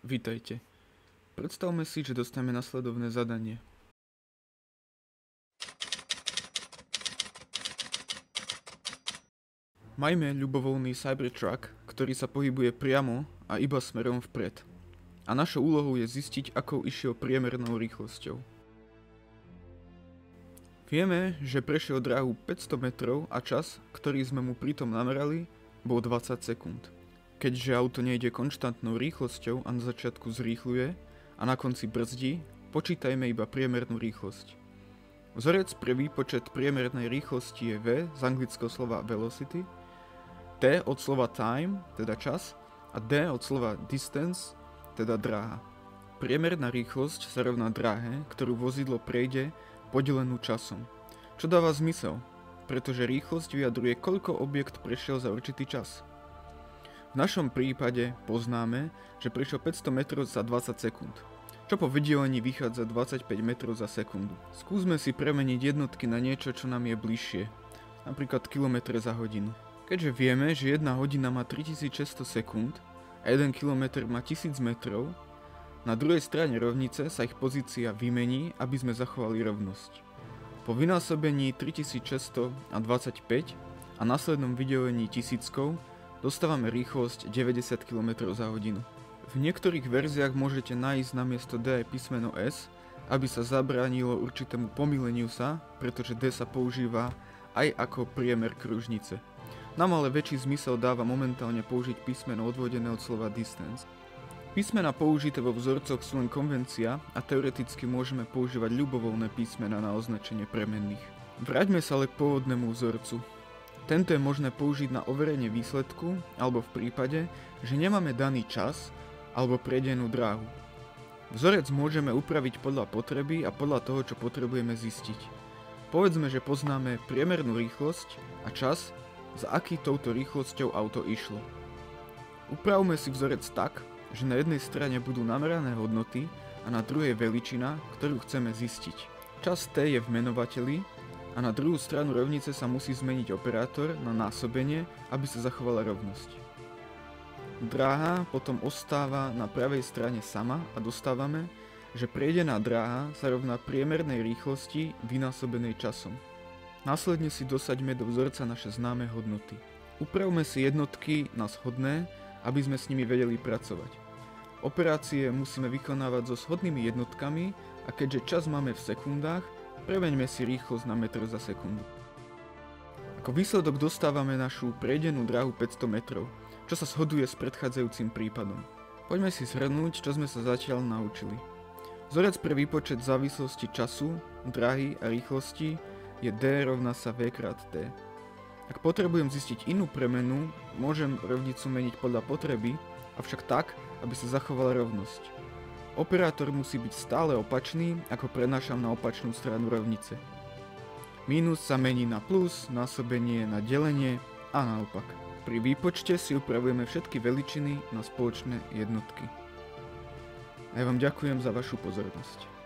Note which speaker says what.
Speaker 1: Vítajte. Predstavme si, že dostaneme nasledovné zadanie. Majme ľubovoľný Cybertruck, ktorý sa pohybuje priamo a iba smerom vpred. A našou úlohou je zistiť, akou išiel priemernou rýchlosťou. Vieme, že prešiel dráhu 500 metrov a čas, ktorý sme mu pritom namerali, bol 20 sekúnd. Keďže auto nejde konštantnou rýchlosťou a na začiatku zrýchľuje a na konci brzdí, počítajme iba priemernú rýchlosť. Vzorec pre výpočet priemernej rýchlosti je V z anglického slova velocity, T od slova time, teda čas, a D od slova distance, teda dráha. Priemerná rýchlosť sa rovná dráhe, ktorú vozidlo prejde podelenú časom. Čo dáva zmysel, pretože rýchlosť vyjadruje, koľko objekt prešiel za určitý čas. V našom prípade poznáme, že prešiel 500 metrov za 20 sekúnd, čo po vydelení vychádza 25 metrov za sekundu. Skúsme si premeniť jednotky na niečo, čo nám je bližšie, napríklad kilometre za hodinu. Keďže vieme, že 1 hodina má 3600 sekúnd a 1 kilometr má 1000 metrov, na druhej strane rovnice sa ich pozícia vymení, aby sme zachovali rovnosť. Po vynásobení 3625 a následnom vydelení tisíckou dostávame rýchlosť 90 km za hodinu. V niektorých verziách môžete nájsť namiesto D aj písmeno S, aby sa zabránilo určitému pomýleniu sa, pretože D sa používa aj ako priemer kružnice. Nám ale väčší zmysel dáva momentálne použiť písmeno odvodené od slova distance. Písmena použité vo vzorcoch sú len konvencia a teoreticky môžeme používať ľubovoľné písmena na označenie premenných. Vráťme sa ale k pôvodnému vzorcu. Tento je možné použiť na overenie výsledku alebo v prípade, že nemáme daný čas alebo prejdenú dráhu. Vzorec môžeme upraviť podľa potreby a podľa toho, čo potrebujeme zistiť. Povedzme, že poznáme priemernú rýchlosť a čas, za aký touto rýchlosťou auto išlo. Upravme si vzorec tak, že na jednej strane budú namerané hodnoty a na druhej veličina, ktorú chceme zistiť. Čas T je v menovateli a na druhú stranu rovnice sa musí zmeniť operátor na násobenie, aby sa zachovala rovnosť. Dráha potom ostáva na pravej strane sama a dostávame, že prejdená dráha sa rovná priemernej rýchlosti vynásobenej časom. Následne si dosaďme do vzorca naše známe hodnoty. Upravme si jednotky na shodné, aby sme s nimi vedeli pracovať. Operácie musíme vykonávať so shodnými jednotkami a keďže čas máme v sekundách, premeňme si rýchlosť na metr za sekundu. Ako výsledok dostávame našu prejdenú dráhu 500 metrov, čo sa shoduje s predchádzajúcim prípadom. Poďme si zhrnúť, čo sme sa zatiaľ naučili. Vzorec pre výpočet závislosti času, dráhy a rýchlosti je D rovná sa V krát T. Ak potrebujem zistiť inú premenu, môžem rovnicu meniť podľa potreby, avšak tak, aby sa zachovala rovnosť. Operátor musí byť stále opačný, ako prenášam na opačnú stranu rovnice. Mínus sa mení na plus, násobenie na delenie a naopak. Pri výpočte si upravujeme všetky veličiny na spoločné jednotky. A ja vám ďakujem za vašu pozornosť.